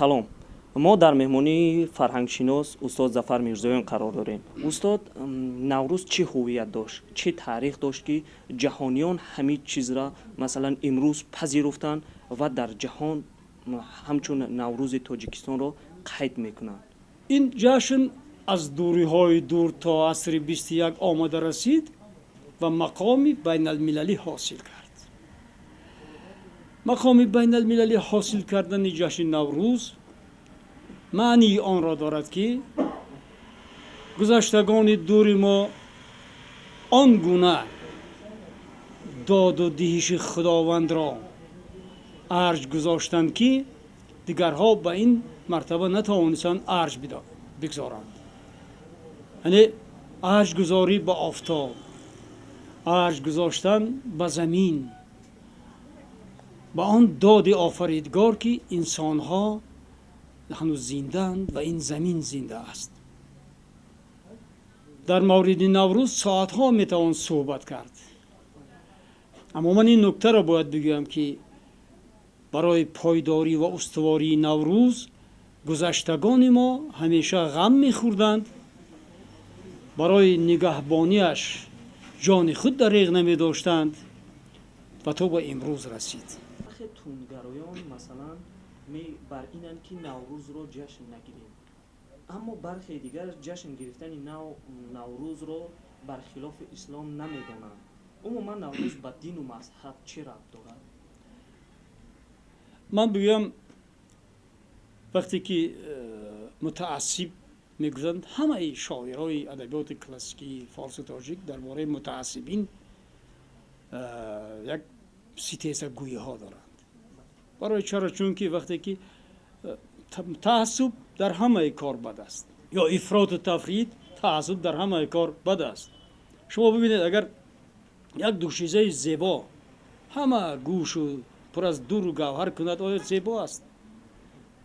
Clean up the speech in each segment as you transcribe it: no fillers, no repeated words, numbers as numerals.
салом. мо дар меҳмонии фарҳангшинос устод Зафар Мирзоён қарор дорем. Устод, наврӯз чӣ ҳувият дошт, чӣ таърих дошт, ки ҷаҳониён ҳамин чизра масалан имрӯз пазируфтанд ва дар ҷаҳон ҳамчун наврӯзи тоҷикистонро қайд мекунанд? ин ҷашн аз дуриҳои дур то асри 21 омада расид ва мақоми байналмилалӣ ҳосил кард. мақоми байналмилалӣ ҳосил кардани ҷашни Наврӯз маънии онро дорад, ки гузаштагони дури мо он гуна доду диҳиши худовандро арҷ гузоштанд, ки дигарҳо ба ин мартаба натавонистанд арҷ бигзоранд. яъне арҷгузорӣ ба офтоб, арҷ гузоштан ба замин, ба он доди офаридгор, ки инсонҳо ҳанӯз зиндаанд ва ин замин зинда аст. дар мавриди Наврӯз соатҳо метавон суҳбат кард. аммо ман ин нуктаро бояд бигӯям, ки барои пойдорӣ ва устувории Наврӯз гузаштагони мо ҳамеша ғам мехӯрданд, барои нигаҳбониаш ҷони худ дариғ намедоштанд ва то ба имрӯз расид. тунгароён масалан бар инанд, ки наврӯзро ҷашн нагирем, аммо бархе дигар ҷашн гирифтани наврӯзро бархилофи ислом намедонанд. умуман наврӯз ба дину мазҳаб чӣ рабт дорад? ман бигӯям, вақте ки мутаассиб мегӯянд, ҳамаи шоирои адабиёти классикии форсу тоҷик дар бораи мутаассибин як ситесагӯиҳо доранд. барои чаро? Чунки вақте ки таассуб дар ҳамаи кор бад аст, ё ифроту тафрит, таассуб дар ҳамаи кор бад аст. шумо бибинед, агар як душизаи зебо ҳама гӯшу пур аз дуру гавҳар кунад, оё зебо аст?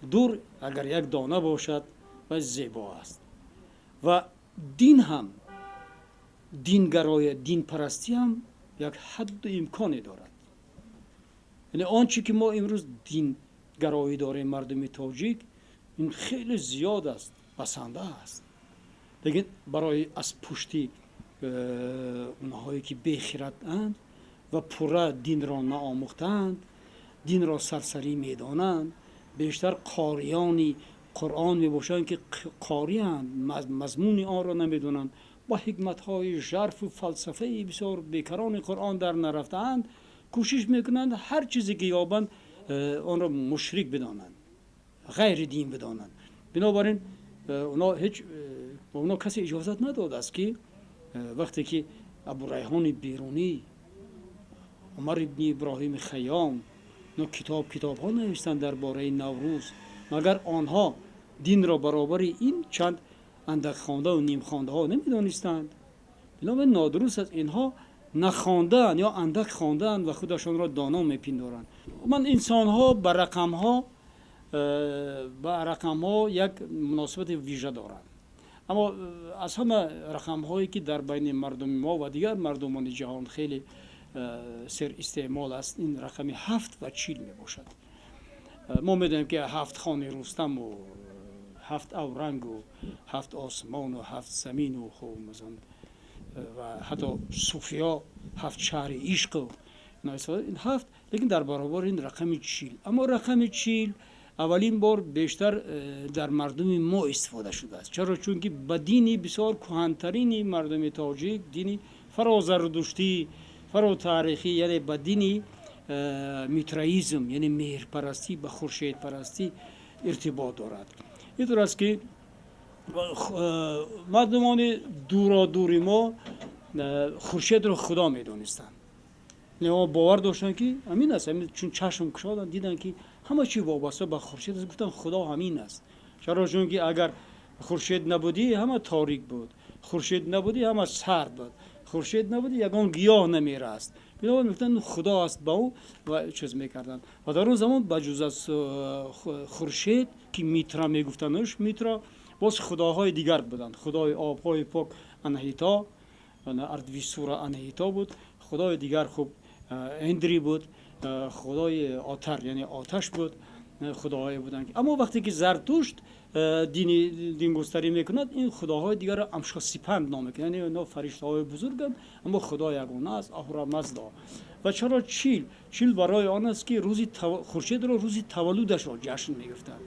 дур агар як дона бошад, вай зебо аст. ва дин ҳам, дингароя, динпарастӣ ҳам як ҳадду имконе дорад. яъне он чи ки мо имрӯз дингароӣ дорем мардуми тоҷик, ин хеле зиёд аст, басанда аст. лекин барои аз пушти онҳое ки бехиратанд ва пурра динро наомӯхтаанд, динро сарсарӣ медонанд, бештар қориони қуръон мебошанд, ки қорианд, мазмуни онро намедонанд, ба ҳикматҳои жарфу фалсафаи бисёр бекарони қуръон дар нарафтаанд, кӯшиш мекунанд ҳар чизе ки ёбанд онро мушрик бидонанд, ғайри дин бидонанд. бинобар ин оно касе иҷозат надодааст, ки вақте ки абурайҳони берунӣ, умар ибни иброҳими хайём китобҳо навиштанд дар бораи Наврӯз, магар онҳо динро баробари ин чанд андакхондаву нимхондаҳо намедонистанд? бинобар нодуруст аст. инҳо нахондаанд ё андак хондаанд ва худашонро доно мепиндоранд. ман инсонҳо ба рақамҳо як муносибати вижа доранд. аммо аз ҳама рақамҳое ки дар байни мардуми мо ва дигар мардумони ҷаҳон хеле серистеъмол аст, ин рақами 7 ва 40 мебошад. мо медонем, ки 7 хони Рустаму 7 аврангу 7 осмону 7 замину ва ҳатто суфиё 7 шаҳри ишқу ин 7, лекин дар баробар ин рақами 40. аммо рақами 40 аввалин бор бештар дар мардуми мо истифода шудааст. чаро? Чунки ба дини бисёр кӯҳантарини мардуми тоҷик, дини фарозардуштӣ, фаротарихӣ, яъне ба дини митраизм, яъне меҳрпарастӣ, ба хуршедпарастӣ иртибот дорад. ин тур аст, ки мардумони дуродури мо хуршедро худо медонистанд. мо бовар доштанд, ки амин аст. чун чашм кушоданд, диданд, ки ҳама чӣ вобаста ба хуршед аст, гуфтанд худо ҳамин аст. чаро? Чунки агар хуршед набудӣ, ҳама торик буд, хуршед набудӣ, ҳама сард буд, хуршед набудӣ, ягон гиёҳ намераст. бинобар мегуфтанд худо аст ба ӯ ва чиз мекарданд. ва дар он замон ба ҷуз аз хуршед, ки митра мегуфтандш, митра боз худоҳои дигар буданд. худои обҳои пок Анҳито, ардвисура Анҳито буд, худои дигар хуб Эндри буд, худои отар, яъне оташ буд, خداهای بودند. اما وقتی که زرتشت دین گستری میکند این خداهای دیگر را امشا سپند نام میکنند، یعنی اینا فرشته های بزرگند اما خدا یگانه است، اهورامزدا. و چرا چیل برای آن است که خورشید را روزی تولدش را جشن میگرفتند.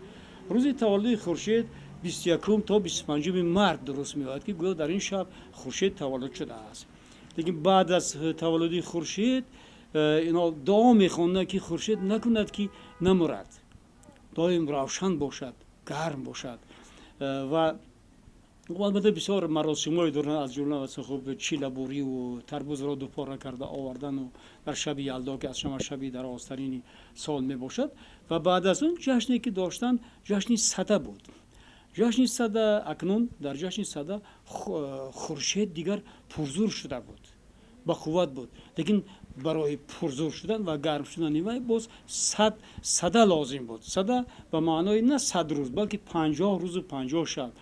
روزی تولد خورشید 21 تا 25 مارس درست میاد که گویا در این شب خورشید تولد شده است. لیکن بعد از تولد خورشید اینا دعا میخوانند که خورشید نکند که نمرد، دائم روشن باشد، گرم باشد. و البته بسیار مراسم‌های دارند، از جمله مثلا خب چیلبوری و تربوز را دوپاره کرده آوردن و در شب یلدا که از شما شبی در آسترین سال می باشد. و بعد از اون جشنی که داشتن جشن سده بود. جشن سده اکنون در جشن سده خورشید دیگر پرزور شده بود، با قوت بود، لیکن برای پرزور شدن و گرم شدن وی باز سده لازم بود. سده به معنای نه 100 روز بلکه 50 روز و 50 شب